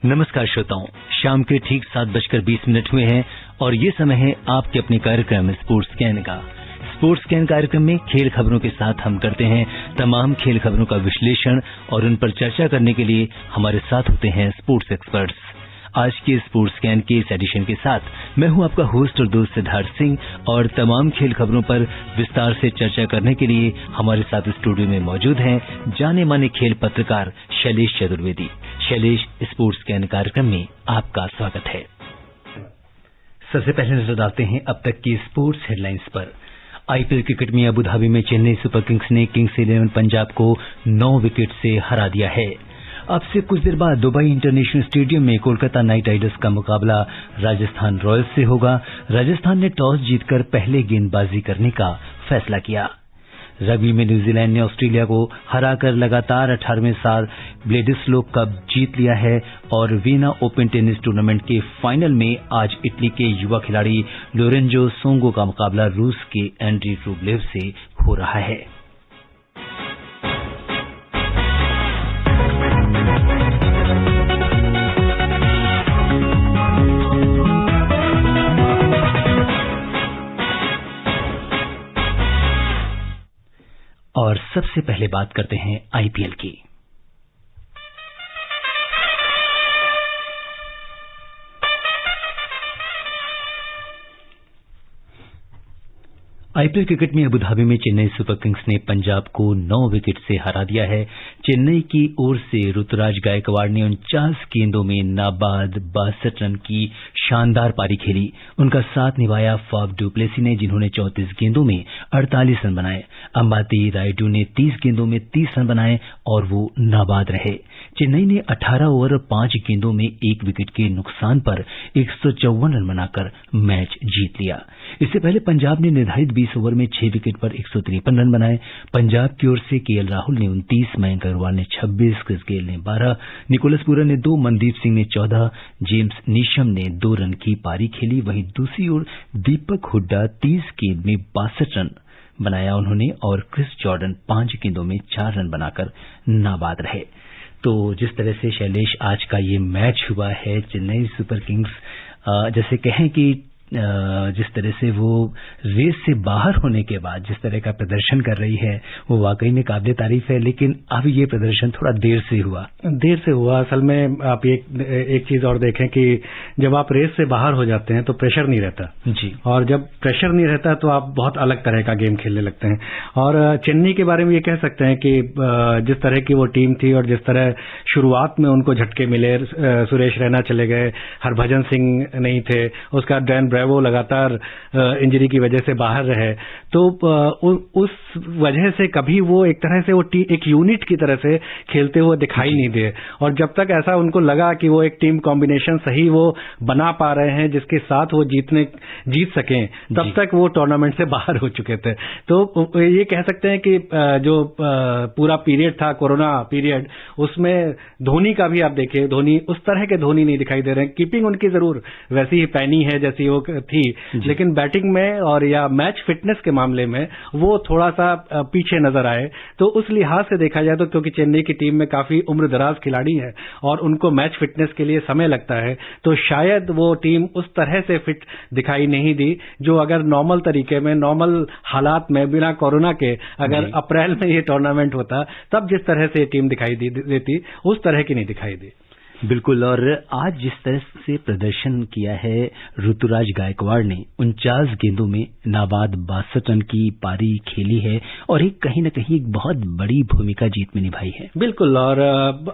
नमस्कार श्रोताओं, शाम के ठीक 7:20 हुए हैं और ये समय है आपके अपने कार्यक्रम स्पोर्ट्स स्कैन का। स्पोर्ट्स स्कैन कार्यक्रम में खेल खबरों के साथ हम करते हैं तमाम खेल खबरों का विश्लेषण और उन पर चर्चा करने के लिए हमारे साथ होते हैं स्पोर्ट्स एक्सपर्ट्स। आज के स्पोर्ट्स स्कैन के इस एडिशन के साथ मैं हूं आपका होस्ट और दोस्त सिद्धार्थ सिंह और तमाम खेल खबरों पर विस्तार से चर्चा करने के लिए हमारे साथ स्टूडियो में मौजूद हैं जाने माने खेल पत्रकार शैलेश चतुर्वेदी। शैलेश, स्पोर्ट्स स्कैन कार्यक्रम में आपका स्वागत है। सबसे पहले नजर डालते हैं अब तक की स्पोर्ट्स हेडलाइंस पर। आईपीएल क्रिकेट में अबू धाबी में चेन्नई सुपर किंग्स ने किंग्स 11 पंजाब को 9 विकेट से हरा दिया है। अब से कुछ देर बाद दुबई इंटरनेशनल स्टेडियम में कोलकाता नाइट राइडर्स का मुकाबला राजस्थान रॉयल्स से होगा। राजस्थान ने टॉस जीतकर पहले गेंदबाजी करने का फैसला किया। रग्बी में न्यूजीलैंड ने ऑस्ट्रेलिया को हराकर लगातार 18वें साल ब्लेडिस्लो कप जीत लिया है और वीना ओपन टेनिस टूर्नामेंट के फाइनल में आज इटली के युवा खिलाड़ी लोरेंजो सोंगो का मुकाबला रूस के एंड्री रूबलेव से हो रहा है। और सबसे पहले बात करते हैं आईपीएल की। आईपीएल क्रिकेट में अबू धाबी में चेन्नई सुपर किंग्स ने पंजाब को 9 विकेट से हरा दिया है। चेन्नई की ओर से ऋतुराज गायकवाड़ ने 49 गेंदों में नाबाद 62 रन की शानदार पारी खेली। उनका साथ निभाया फाफ डुप्लेसी ने, जिन्होंने 34 गेंदों में 48 रन बनाए। अंबाती रायडू ने 30 गेंदों में 30 रन बनाए और वो नाबाद रहे। चेन्नई ने 18 ओवर और 5 गेंदों में 1 विकेट के नुकसान पर 154 रन बनाकर मैच जीत लिया। इससे पहले पंजाब ने निर्धारित 20 ओवर में 6 विकेट पर 153 रन बनाए। पंजाब की ओर से केएल राहुल ने 29, मयंक अग्रवाल ने 26, क्रिस गेल ने 12, निकोलस पूरन ने 2, मनदीप सिंह ने 14, जेम्स नीशम ने 2 रन की पारी खेली। वहीं दूसरी ओर दीपक हुड्डा 30 गेंद में 62 रन बनाया उन्होंने और क्रिस जॉर्डन 5 गेंदों में 4 रन बनाकर नाबाद रहे। तो जिस तरह से शैलेश आज का ये मैच हुआ है, चेन्नई सुपर किंग्स जैसे कहें कि जिस तरह से वो रेस से बाहर होने के बाद जिस तरह का प्रदर्शन कर रही है वो वाकई में काबिल तारीफ है, लेकिन अब ये प्रदर्शन थोड़ा देर से हुआ। असल में आप एक चीज और देखें कि जब आप रेस से बाहर हो जाते हैं तो प्रेशर नहीं रहता जी, और जब प्रेशर नहीं रहता तो आप बहुत अलग तरह का गेम खेलने लगते हैं। और चेन्नई के बारे में ये कह सकते हैं कि जिस तरह की वो टीम थी और जिस तरह शुरुआत में उनको झटके मिले, सुरेश रैना चले गए, हरभजन सिंह नहीं थे, उसका डैन ब्रेवो लगातार इंजरी की वजह से बाहर रहे, तो उस वजह से कभी वो एक तरह से वो एक यूनिट की तरह से खेलते हुए दिखाई नहीं दिए। और जब तक ऐसा उनको लगा कि वो एक टीम कॉम्बिनेशन सही वो बना पा रहे हैं जिसके साथ वो जीत सकें, तब तक वो टूर्नामेंट से बाहर हो चुके थे। तो ये कह सकते हैं कि जो पूरा पीरियड था, कोरोना पीरियड, उसमें धोनी का भी आप देखिए, धोनी उस तरह के धोनी नहीं दिखाई दे रहे हैं। कीपिंग उनकी जरूर वैसी ही पैनी है जैसी वो थी, लेकिन बैटिंग में और या मैच फिटनेस के मामले में वो थोड़ा सा पीछे नजर आए। तो उस लिहाज से देखा जाए तो क्योंकि चेन्नई की टीम में काफी उम्र दराज खिलाड़ी है और उनको मैच फिटनेस के लिए समय लगता है, तो शायद वो टीम उस तरह से फिट दिखाई नहीं दी जो अगर नॉर्मल तरीके में, नॉर्मल हालात में, बिना कोरोना के अगर अप्रैल में ये टूर्नामेंट होता तब जिस तरह से ये टीम दिखाई देती, उस तरह की नहीं दिखाई दी। बिल्कुल। और आज जिस तरह से प्रदर्शन किया है ऋतुराज गायकवाड़ ने, 49 गेंदों में नाबाद 62 रन की पारी खेली है और एक कहीं न कहीं एक बहुत बड़ी भूमिका जीत में निभाई है। बिल्कुल। और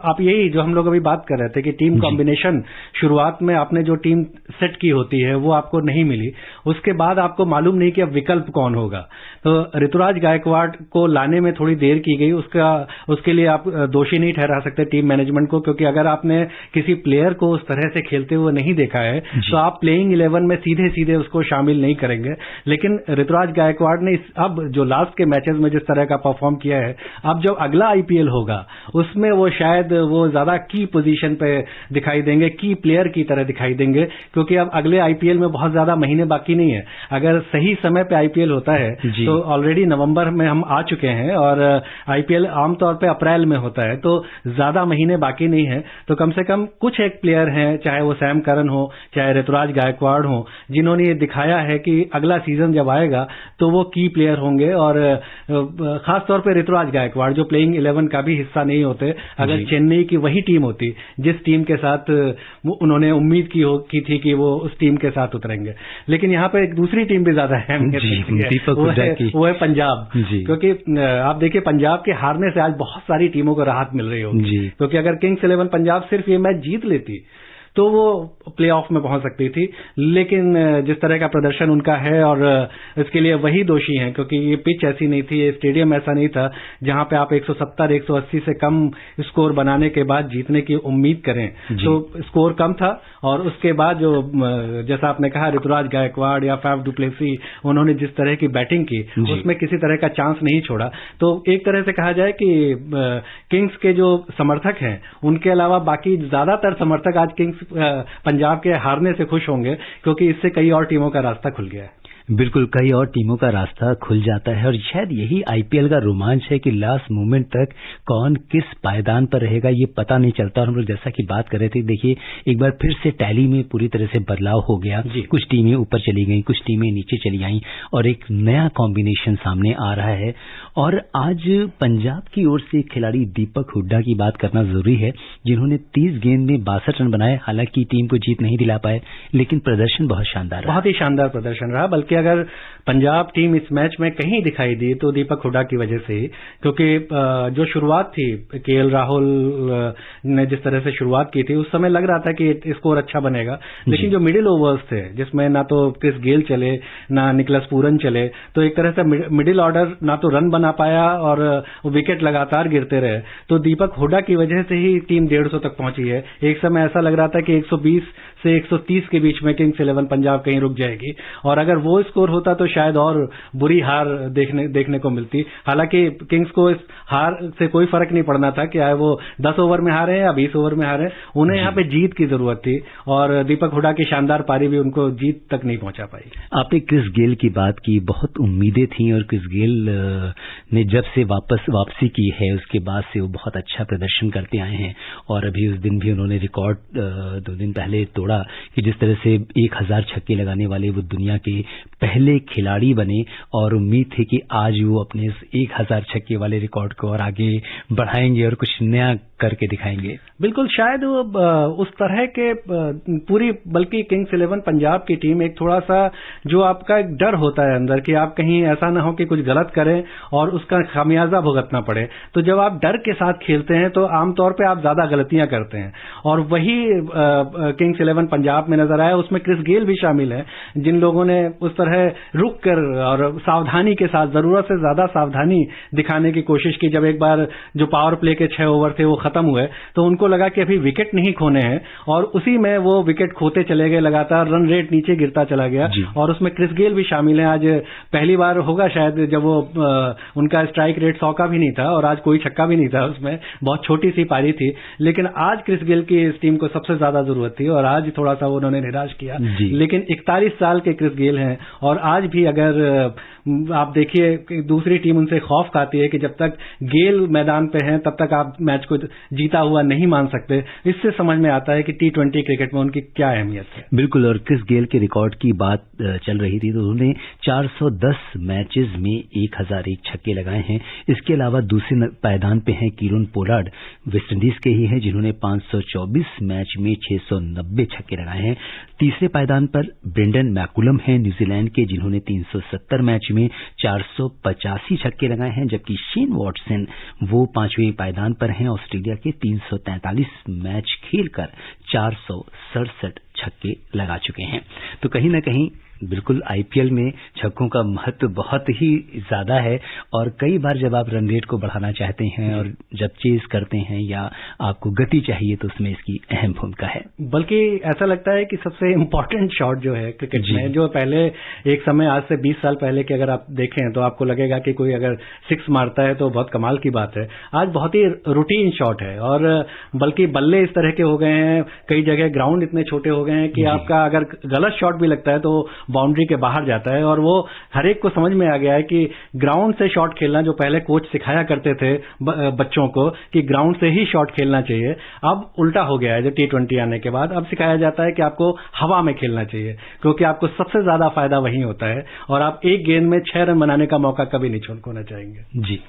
आप यही जो हम लोग अभी बात कर रहे थे कि टीम कॉम्बिनेशन, शुरुआत में आपने जो टीम सेट की होती है वो आपको नहीं मिली, उसके बाद आपको मालूम नहीं कि अब विकल्प कौन होगा। तो ऋतुराज गायकवाड़ को लाने में थोड़ी देर की गई, उसके लिए आप दोषी नहीं ठहरा सकते टीम मैनेजमेंट को, क्योंकि अगर आपने किसी प्लेयर को उस तरह से खेलते हुए नहीं देखा है तो आप प्लेइंग 11 में सीधे सीधे उसको शामिल नहीं करेंगे। लेकिन ऋतुराज गायकवाड़ ने अब जो लास्ट के मैचेस में जिस तरह का परफॉर्म किया है, अब जब अगला आईपीएल होगा उसमें वो शायद वो ज्यादा की पोजीशन पे दिखाई देंगे, की प्लेयर की तरह दिखाई देंगे, क्योंकि अब अगले आईपीएल में बहुत ज्यादा महीने बाकी नहीं है। अगर सही समय पे आईपीएल होता है तो ऑलरेडी नवंबर में हम आ चुके हैं और आईपीएल आमतौर पे अप्रैल में होता है, तो ज्यादा महीने बाकी नहीं है। तो कम से से कम कुछ एक प्लेयर हैं, चाहे वो सैम करन हो, चाहे ऋतुराज गायकवाड़ हो, जिन्होंने ये दिखाया है कि अगला सीजन जब आएगा तो वो की प्लेयर होंगे। और खास तौर पे ऋतुराज गायकवाड़ जो प्लेइंग 11 का भी हिस्सा नहीं होते, अगर चेन्नई की वही टीम होती जिस टीम के साथ उन्होंने उम्मीद की थी कि वो उस टीम के साथ उतरेंगे, लेकिन यहाँ पे एक दूसरी टीम भी ज्यादा अहमियत वो है पंजाब। क्योंकि आप देखिए पंजाब के हारने से आज बहुत सारी टीमों को राहत मिल रही होगी, क्योंकि अगर किंग्स 11 पंजाब सिर्फ ये मैच जीत लेती तो वो प्लेऑफ में पहुंच सकती थी, लेकिन जिस तरह का प्रदर्शन उनका है, और इसके लिए वही दोषी हैं, क्योंकि ये पिच ऐसी नहीं थी, ये स्टेडियम ऐसा नहीं था जहां पे आप 170 180 से कम स्कोर बनाने के बाद जीतने की उम्मीद करें। तो स्कोर कम था, और उसके बाद जो जैसा आपने कहा ऋतुराज गायकवाड़ या फैफ डु प्लेसी, उन्होंने जिस तरह की बैटिंग की उसमें किसी तरह का चांस नहीं छोड़ा। तो एक तरह से कहा जाए कि किंग्स के जो समर्थक हैं उनके अलावा बाकी ज्यादातर समर्थक आज किंग्स पंजाब के हारने से खुश होंगे, क्योंकि इससे कई और टीमों का रास्ता खुल गया है। बिल्कुल, कई और टीमों का रास्ता खुल जाता है, और शायद यही आईपीएल का रोमांच है कि लास्ट मोमेंट तक कौन किस पायदान पर रहेगा ये पता नहीं चलता। और हम लोग जैसा कि बात कर रहे थे, देखिए एक बार फिर से टैली में पूरी तरह से बदलाव हो गया, कुछ टीमें ऊपर चली गई, कुछ टीमें नीचे चली आईं, और एक नया कॉम्बिनेशन सामने आ रहा है। और आज पंजाब की ओर से खिलाड़ी दीपक हुड्डा की बात करना जरूरी है, जिन्होंने 30 गेंद में 62 रन बनाए। हालांकि टीम को जीत नहीं दिला पाए, लेकिन प्रदर्शन बहुत शानदार रहा, बहुत ही शानदार प्रदर्शन रहा। बल्कि अगर पंजाब टीम इस मैच में कहीं दिखाई दी तो दीपक हुड्डा की वजह से, क्योंकि जो शुरुआत थी केएल राहुल ने जिस तरह से शुरुआत की थी, उस समय लग रहा था कि स्कोर अच्छा बनेगा, लेकिन जो मिडिल ओवर्स थे जिसमें ना तो क्रिस गेल चले ना निकलस पूरन चले, तो एक तरह से मिडिल ऑर्डर ना तो रन बना पाया और विकेट लगातार गिरते रहे। तो दीपक हुड्डा की वजह से ही टीम 150 तक पहुंची है। एक समय ऐसा लग रहा था कि 120 से 130 के बीच में किंग्स 11 पंजाब कहीं रुक जाएगी, और अगर वो स्कोर होता तो शायद और बुरी हार देखने को मिलती। हालांकि किंग्स को इस हार से कोई फर्क नहीं पड़ना था कि आए वो 10 ओवर में हारे या 20 ओवर में हारे, उन्हें यहाँ पे जीत की जरूरत थी, और दीपक हुड्डा की शानदार पारी भी उनको जीत तक नहीं पहुंचा पाई। आपने क्रिस गेल की बात की, बहुत उम्मीदें थी, और क्रिस गेल ने जब से वापसी की है उसके बाद से वो बहुत अच्छा प्रदर्शन करते आए हैं। और अभी उस दिन भी उन्होंने रिकॉर्ड 2 दिन पहले तोड़ा कि जिस तरह से 1000 छक्के लगाने वाले वो दुनिया के पहले खिलाड़ी बने, और उम्मीद थी कि आज वो अपने इस 1000 छक्के वाले रिकॉर्ड को और आगे बढ़ाएंगे और कुछ नया करके दिखाएंगे। बिल्कुल, शायद वो उस तरह के पूरी, बल्कि किंग्स 11 पंजाब की टीम एक थोड़ा सा जो आपका एक डर होता है अंदर कि आप कहीं ऐसा ना हो कि कुछ गलत करें और उसका खामियाजा भुगतना पड़े। तो जब आप डर के साथ खेलते हैं तो आमतौर पे आप ज्यादा गलतियां करते हैं, और वही किंग्स 11 पंजाब में नजर आया। उसमें क्रिस गेल भी शामिल है, जिन लोगों ने उस तरह रुक कर और सावधानी के साथ, जरूरत से ज्यादा सावधानी दिखाने की कोशिश की। जब एक बार जो पावर प्ले के 6 ओवर थे वो खत्म हुए तो उनको लगा कि अभी विकेट नहीं खोने हैं, और उसी में वो विकेट खोते चले गए, लगातार रन रेट नीचे गिरता चला गया। और उसमें क्रिस गेल भी शामिल है। आज पहली बार होगा शायद जब वो उनका स्ट्राइक रेट 100 का भी नहीं था, और आज कोई छक्का भी नहीं था उसमें, बहुत छोटी सी पारी थी। लेकिन आज क्रिस गेल की इस टीम को सबसे ज्यादा जरूरत थी, और आज थोड़ा सा उन्होंने निराश किया। लेकिन 41 साल के क्रिस गेल हैं, और आज भी अगर आप देखिए दूसरी टीम उनसे खौफ खाती है कि जब तक गेल मैदान पे हैं तब तक आप मैच को जीता हुआ नहीं मान सकते। इससे समझ में आता है कि T20 क्रिकेट में उनकी क्या अहमियत है। बिल्कुल, और क्रिस गेल के रिकॉर्ड की बात चल रही थी तो उन्होंने 410 मैचेस में 1001 छक्के लगाए हैं। इसके अलावा दूसरे पायदान पे हैं कीरोन पोलार्ड, वेस्टइंडीज के ही हैं, जिन्होंने 524 मैच में 690 छक्के लगाए हैं। तीसरे पायदान पर ब्रेंडन मैकुलम हैं न्यूजीलैंड के, जिन्होंने 370 मैच में 485 छक्के लगाए हैं, जबकि शेन वॉटसन वो 5वें पायदान पर हैं, ऑस्ट्रेलिया के 343 मैच खेलकर 467 छक्के लगा चुके हैं। तो कहीं ना कहीं बिल्कुल आईपीएल में छक्कों का महत्व बहुत ही ज्यादा है, और कई बार जब आप रन रेट को बढ़ाना चाहते हैं और जब चेज करते हैं या आपको गति चाहिए तो उसमें इसकी अहम भूमिका है। बल्कि ऐसा लगता है कि सबसे इम्पोर्टेंट शॉट जो है क्रिकेट में, जो पहले एक समय आज से 20 साल पहले के अगर आप देखें तो आपको लगेगा कि कोई अगर 6 मारता है तो बहुत कमाल की बात है। आज बहुत ही रूटीन शॉट है, और बल्कि बल्ले इस तरह के हो गए हैं, कई जगह ग्राउंड इतने छोटे हो गए हैं कि आपका अगर गलत शॉट भी लगता है तो बाउंड्री के बाहर जाता है, और वो हर एक को समझ में आ गया है कि ग्राउंड से शॉट खेलना, जो पहले कोच सिखाया करते थे बच्चों को कि ग्राउंड से ही शॉट खेलना चाहिए, अब उल्टा हो गया है। जो T20 आने के बाद अब सिखाया जाता है कि आपको हवा में खेलना चाहिए, क्योंकि आपको सबसे ज्यादा फायदा वहीं होता है, और आप एक गेंद में 6 रन बनाने का मौका कभी नहीं छोड़ना चाहेंगे। जी।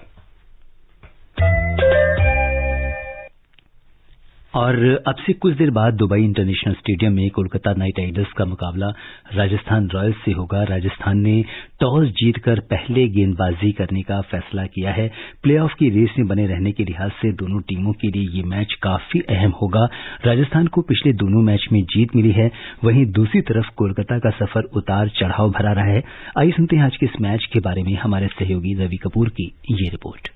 और अब से कुछ देर बाद दुबई इंटरनेशनल स्टेडियम में कोलकाता नाइट राइडर्स का मुकाबला राजस्थान रॉयल्स से होगा। राजस्थान ने टॉस जीतकर पहले गेंदबाजी करने का फैसला किया है। प्लेऑफ की रेस में बने रहने के लिहाज से दोनों टीमों के लिए ये मैच काफी अहम होगा। राजस्थान को पिछले दोनों मैच में जीत मिली है, वहीं दूसरी तरफ कोलकाता का सफर उतार चढ़ाव भरा रहा है। आइए सुनते हैं आज के इस मैच के बारे में हमारे सहयोगी रवि कपूर की ये रिपोर्ट।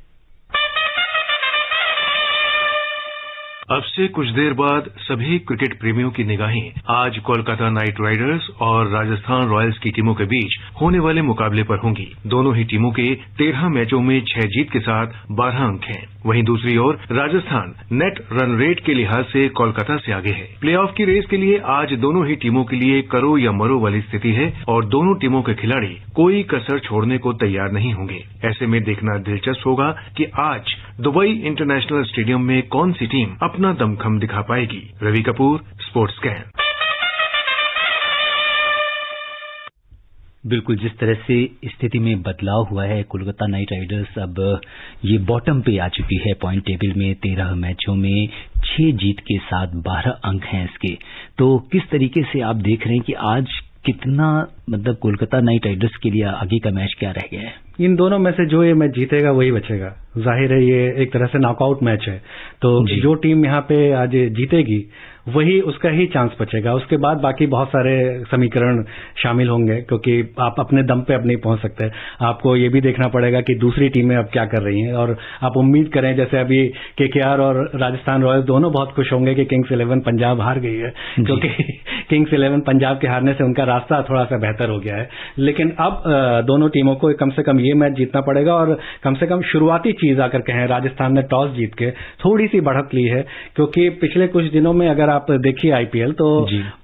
अब से कुछ देर बाद सभी क्रिकेट प्रेमियों की निगाहें आज कोलकाता नाइट राइडर्स और राजस्थान रॉयल्स की टीमों के बीच होने वाले मुकाबले पर होंगी। दोनों ही टीमों के 13 मैचों में 6 जीत के साथ 12 अंक हैं। वहीं दूसरी ओर राजस्थान नेट रन रेट के लिहाज से कोलकाता से आगे है। प्लेऑफ की रेस के लिए आज दोनों ही टीमों के लिए करो या मरो वाली स्थिति है और दोनों टीमों के खिलाड़ी कोई कसर छोड़ने को तैयार नहीं होंगे। ऐसे में देखना दिलचस्प होगा कि आज दुबई इंटरनेशनल स्टेडियम में कौन सी टीम अपना दमखम दिखा पाएगी। Ravi Kapoor, sports can. बिल्कुल, जिस तरह से स्थिति में बदलाव हुआ है, कोलकाता नाइट राइडर्स अब ये बॉटम पे आ चुकी है पॉइंट टेबल में। 13 मैचों में 6 जीत के साथ 12 अंक हैं इसके। तो किस तरीके से आप देख रहे हैं कि आज कितना मतलब कोलकाता नाइट राइडर्स के लिए आगे का मैच क्या रह गया है? इन दोनों में से जो ये मैच जीतेगा वही बचेगा। जाहिर है ये एक तरह से नॉकआउट मैच है, तो जो टीम यहाँ पे आज जीतेगी वही उसका ही चांस बचेगा। उसके बाद बाकी बहुत सारे समीकरण शामिल होंगे, क्योंकि आप अपने दम पे अब नहीं पहुंच सकते। आपको ये भी देखना पड़ेगा कि दूसरी टीमें अब क्या कर रही हैं, और आप उम्मीद करें जैसे अभी KKR और राजस्थान रॉयल्स दोनों बहुत खुश होंगे कि किंग्स 11 पंजाब हार गई है, क्योंकि किंग्स 11 पंजाब के हारने से उनका रास्ता थोड़ा सा बेहतर हो गया है। लेकिन अब दोनों टीमों को कम से कम ये मैच जीतना पड़ेगा, और कम से कम शुरुआती चीज अगर कहें, राजस्थान ने टॉस जीत के थोड़ी सी बढ़त ली है, क्योंकि पिछले कुछ दिनों में अगर आप देखिए IPL तो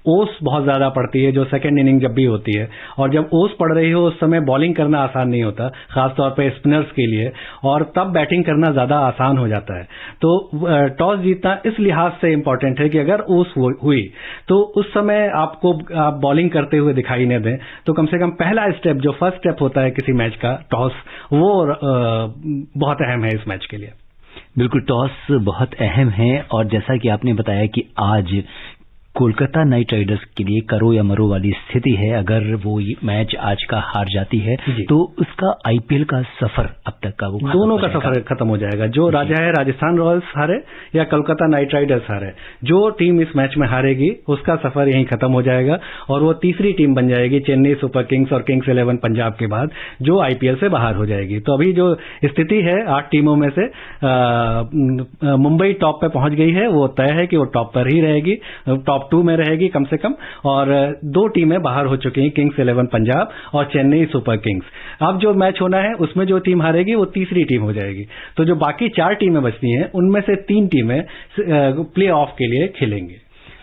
ओस बहुत ज्यादा पड़ती है, जो सेकंड इनिंग जब भी होती है, और जब ओस पड़ रही हो उस समय बॉलिंग करना आसान नहीं होता, खासतौर पे स्पिनर्स के लिए, और तब बैटिंग करना ज्यादा आसान हो जाता है। तो टॉस जीतना इस लिहाज से इंपॉर्टेंट है कि अगर ओस हुई तो उस समय आप बॉलिंग करते हुए दिखाई न दें, तो कम से कम पहला स्टेप, जो फर्स्ट स्टेप होता है किसी मैच का, टॉस, वो बहुत अहम है इस मैच के लिए। बिल्कुल, टॉस बहुत अहम है, और जैसा कि आपने बताया कि आज कोलकाता नाइट राइडर्स के लिए करो या मरो वाली स्थिति है। अगर वो मैच आज का हार जाती है तो उसका IPL का सफर अब तक का वो दोनों का सफर खत्म हो जाएगा। जो राजा है राजस्थान रॉयल्स हारे या कोलकाता नाइट राइडर्स हारे, जो टीम इस मैच में हारेगी उसका सफर यहीं खत्म हो जाएगा, और वो तीसरी टीम बन जाएगी चेन्नई सुपर किंग्स और किंग्स 11 पंजाब के बाद, जो IPL से बाहर हो जाएगी। तो अभी जो स्थिति है 8 टीमों में से मुंबई टॉप पे पहुंच गई है। वो तय है कि वो टॉप पर ही रहेगी, टॉप 2 में रहेगी कम से कम, और 2 टीमें बाहर हो चुकी हैं, किंग्स 11 पंजाब और चेन्नई सुपर किंग्स। अब जो मैच होना है उसमें जो टीम हारेगी वो तीसरी टीम हो जाएगी। तो जो बाकी 4 टीमें बचती हैं उनमें से 3 टीमें प्ले ऑफ के लिए खेलेंगी।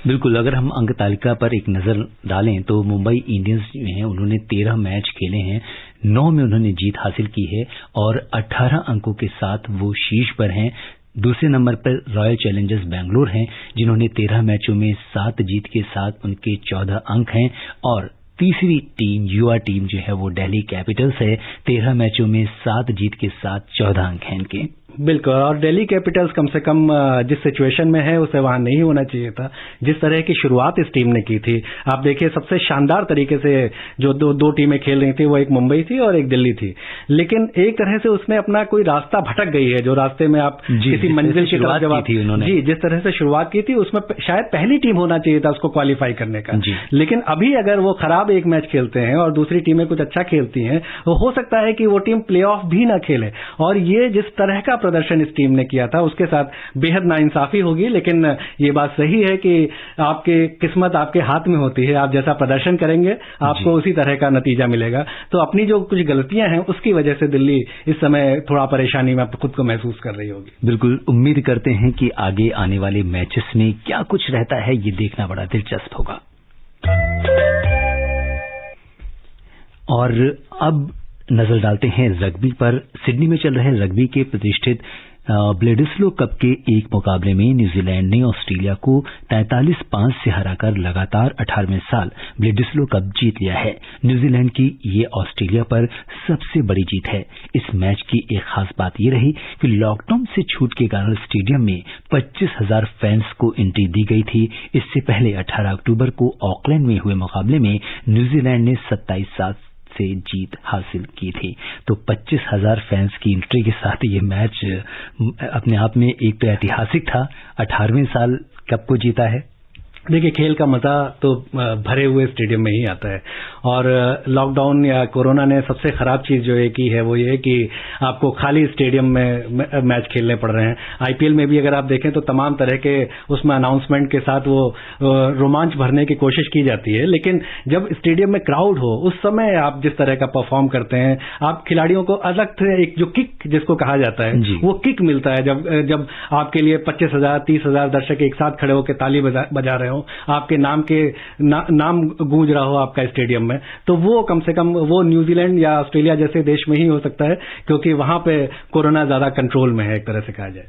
बिल्कुल, अगर हम अंक तालिका पर एक नजर डालें तो मुंबई इंडियंस जो हैं उन्होंने 13 मैच खेले हैं, 9 में उन्होंने जीत हासिल की है और 18 अंकों के साथ वो शीर्ष पर हैं। दूसरे नंबर पर रॉयल चैलेंजर्स बैंगलोर हैं, जिन्होंने 13 मैचों में 7 जीत के साथ उनके 14 अंक हैं, और तीसरी टीम युवा टीम जो है वो दिल्ली कैपिटल्स है, 13 मैचों में 7 जीत के साथ 14 अंक हैं इनके। बिल्कुल, और दिल्ली कैपिटल्स कम से कम जिस सिचुएशन में है उसे वहां नहीं होना चाहिए था। जिस तरह की शुरुआत इस टीम ने की थी, आप देखिए सबसे शानदार तरीके से जो दो टीमें खेल रही थी, वो एक मुंबई थी और एक दिल्ली थी, लेकिन एक तरह से उसने अपना कोई रास्ता भटक गई है, जो रास्ते में आप किसी मंजिल की तरफ जब थी उन्होंने जिस तरह से शुरुआत की थी उसमें शायद पहली टीम होना चाहिए था उसको क्वालिफाई करने का। लेकिन अभी अगर वो खराब एक मैच खेलते हैं और दूसरी टीमें कुछ अच्छा खेलती हैं, तो हो सकता है कि वो टीम प्ले ऑफ भी ना खेले। और ये जिस तरह का प्रदर्शन इस टीम ने किया था उसके साथ बेहद नाइंसाफी होगी, लेकिन ये बात सही है कि आपकी किस्मत आपके हाथ में होती है। आप जैसा प्रदर्शन करेंगे आपको उसी तरह का नतीजा मिलेगा। तो अपनी जो कुछ गलतियां हैं उसकी वजह से दिल्ली इस समय थोड़ा परेशानी में खुद को महसूस कर रही होगी। बिल्कुल, उम्मीद करते हैं कि आगे आने वाले मैचेस में क्या कुछ रहता है ये देखना बड़ा दिलचस्प होगा। और अब नजर डालते हैं रग्बी पर। सिडनी में चल रहे रग्बी के प्रतिष्ठित ब्लेडिस्लो कप के एक मुकाबले में न्यूजीलैंड ने ऑस्ट्रेलिया को 43-5 से हराकर लगातार 18वें साल ब्लेडिस्लो कप जीत लिया है। न्यूजीलैंड की ये ऑस्ट्रेलिया पर सबसे बड़ी जीत है। इस मैच की एक खास बात ये रही कि लॉकडाउन से छूट के कारण स्टेडियम में 25,000 फैंस को एंट्री दी गई थी। इससे पहले 18 अक्टूबर को ऑकलैंड में हुए मुकाबले में न्यूजीलैंड ने 27-7 से जीत हासिल की थी। तो 25,000 फैंस की एंट्री के साथ ये मैच अपने आप में एक तो ऐतिहासिक था। 18वें साल कप को जीता है। देखिए, खेल का मजा तो भरे हुए स्टेडियम में ही आता है। और लॉकडाउन या कोरोना ने सबसे खराब चीज जो है की है वो ये कि आपको खाली स्टेडियम में मैच खेलने पड़ रहे हैं। आईपीएल में भी अगर आप देखें तो तमाम तरह के उसमें अनाउंसमेंट के साथ वो रोमांच भरने की कोशिश की जाती है, लेकिन जब स्टेडियम में क्राउड हो उस समय आप जिस तरह का परफॉर्म करते हैं, आप खिलाड़ियों को अलग से एक जो किक जिसको कहा जाता है वो किक मिलता है। जब आपके लिए 25,000 30,000 दर्शक एक साथ खड़े होकर ताली बजा रहे हो, आपके नाम गूंज रहा हो आपका स्टेडियम में, तो वो कम से कम वो न्यूजीलैंड या ऑस्ट्रेलिया जैसे देश में ही हो सकता है, क्योंकि वहां पे कोरोना ज्यादा कंट्रोल में है एक तरह से कहा जाए।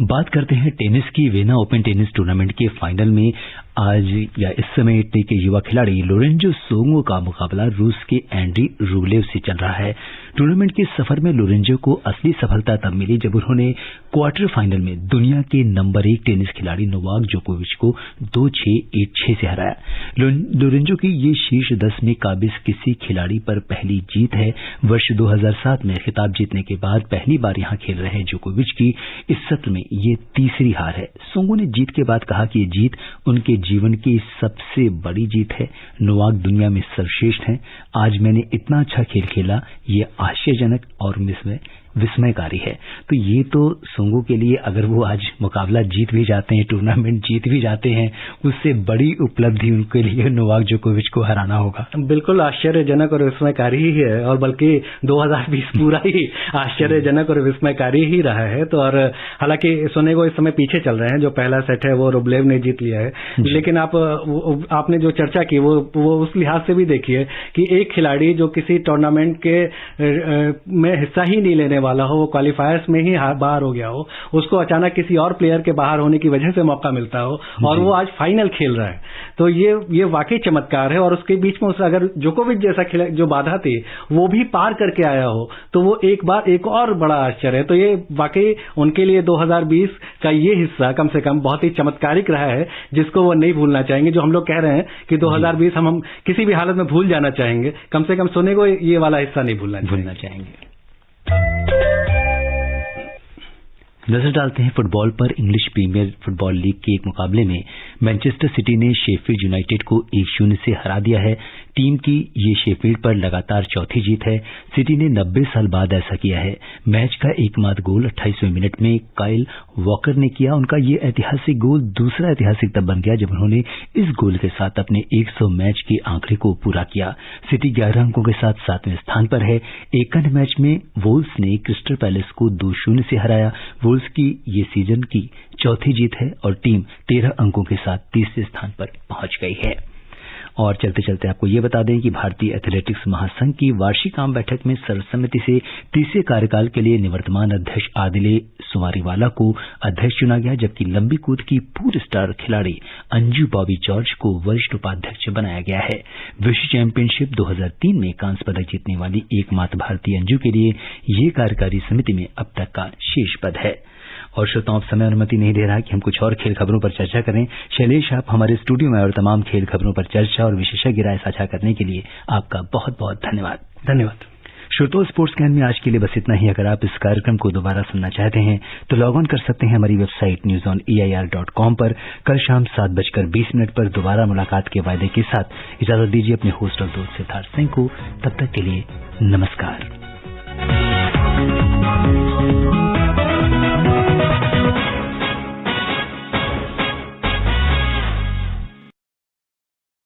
बात करते हैं टेनिस की। वियना ओपन टेनिस टूर्नामेंट के फाइनल में आज या इस समय इटली के युवा खिलाड़ी लोरेंजो सोंगो का मुकाबला रूस के एंड्री रूबलेव से चल रहा है। टूर्नामेंट के सफर में लोरेंजो को असली सफलता तब मिली जब उन्होंने क्वार्टर फाइनल में दुनिया के नंबर 1 टेनिस खिलाड़ी नोवाक जोकोविच को 2-6, 8-6 से हराया। लोरेंजो की ये शीर्ष 10 में काबिज किसी खिलाड़ी पर पहली जीत है। वर्ष 2007 में खिताब जीतने के बाद पहली बार यहां खेल रहे जोकोविच की इस सत्र में ये तीसरी हार है। सोंगो ने जीत के बाद कहा कि ये जीत उनके जीवन की सबसे बड़ी जीत है। नोवाक दुनिया में सर्वश्रेष्ठ हैं। आज मैंने इतना अच्छा खेल खेला, ये आश्चर्यजनक और विस्मयकारी है। तो ये तो सोंगो के लिए अगर वो आज मुकाबला जीत भी जाते हैं, टूर्नामेंट जीत भी जाते हैं, उससे बड़ी उपलब्धि उनके लिए नोवाक जोकोविच को हराना होगा। बिल्कुल आश्चर्यजनक और विस्मयकारी ही है, और बल्कि 2020 पूरा ही आश्चर्यजनक और विस्मयकारी ही रहा है। तो और हालांकि सोनेगो इस समय पीछे चल रहे हैं, जो पहला सेट है वो रूबलेव ने जीत लिया है, लेकिन आपने जो चर्चा की वो उस लिहाज से भी देखिए कि एक खिलाड़ी जो किसी टूर्नामेंट के में हिस्सा ही नहीं लेने वाला हो, वो क्वालिफायर्स में ही बाहर हो गया हो, उसको अचानक किसी और प्लेयर के बाहर होने की वजह से मौका मिलता हो और वो आज फाइनल खेल रहा है, तो ये वाकई चमत्कार है। और उसके बीच में अगर जोकोविच जैसा जो बाधा थी वो भी पार करके आया हो तो वो एक और बड़ा आश्चर्य है। तो ये वाकई उनके लिए 2020 का ये हिस्सा कम से कम बहुत ही चमत्कारिक रहा है, जिसको वो नहीं भूलना चाहेंगे। जो हम लोग कह रहे हैं कि 2020 हम किसी भी हालत में भूल जाना चाहेंगे, कम से कम सोनेगो ये वाला हिस्सा नहीं भूलना चाहेंगे। नजर डालते हैं फुटबॉल पर। इंग्लिश प्रीमियर फुटबॉल लीग के एक मुकाबले में मैनचेस्टर सिटी ने शेफील्ड यूनाइटेड को 1-0 से हरा दिया है। टीम की ये शेफील्ड पर लगातार चौथी जीत है। सिटी ने 90 साल बाद ऐसा किया है। मैच का एकमात्र गोल 28वें मिनट में काइल वॉकर ने किया। उनका ये ऐतिहासिक गोल दूसरा ऐतिहासिक तब बन गया जब उन्होंने इस गोल के साथ अपने 100 मैच के आंकड़े को पूरा किया। सिटी 11 अंकों के साथ 7वें स्थान पर है। एक अन्य मैच में वोल्स ने क्रिस्टल पैलेस को 2-0 से हराया। वोल्स की ये सीजन की चौथी जीत है और टीम 13 अंकों के साथ तीसरे स्थान पर पहुंच गई है। और चलते चलते आपको ये बता दें कि भारतीय एथलेटिक्स महासंघ की वार्षिक आम बैठक में सर्वसम्मति से तीसरे कार्यकाल के लिए निवर्तमान अध्यक्ष आदिले सुमारीवाला को अध्यक्ष चुना गया, जबकि लंबी कूद की पूर्व स्टार खिलाड़ी अंजू बॉबी जॉर्ज को वरिष्ठ उपाध्यक्ष बनाया गया है। विश्व चैंपियनशिप 2003 में कांस्य पदक जीतने वाली एकमात्र भारतीय अंजू के लिए ये कार्यकारी समिति में अब तक का शीर्ष पद है। और श्रोताओं, समय अनुमति नहीं दे रहा कि हम कुछ और खेल खबरों पर चर्चा करें। शैलेश, आप हमारे स्टूडियो में और तमाम खेल खबरों पर चर्चा और विशेषज्ञ राय साझा करने के लिए आपका बहुत बहुत धन्यवाद। श्रोताओं, स्पोर्ट्स कैन में आज के लिए बस इतना ही। अगर आप इस कार्यक्रम को दोबारा सुनना चाहते हैं तो लॉग ऑन कर सकते हैं हमारी वेबसाइट newsonair.com पर। कल शाम 7:20 पर दोबारा मुलाकात के वायदे के साथ इजाजत दीजिए अपने होस्ट और दोस्त सिद्धार्थ सिंह को। तब तक के लिए नमस्कार।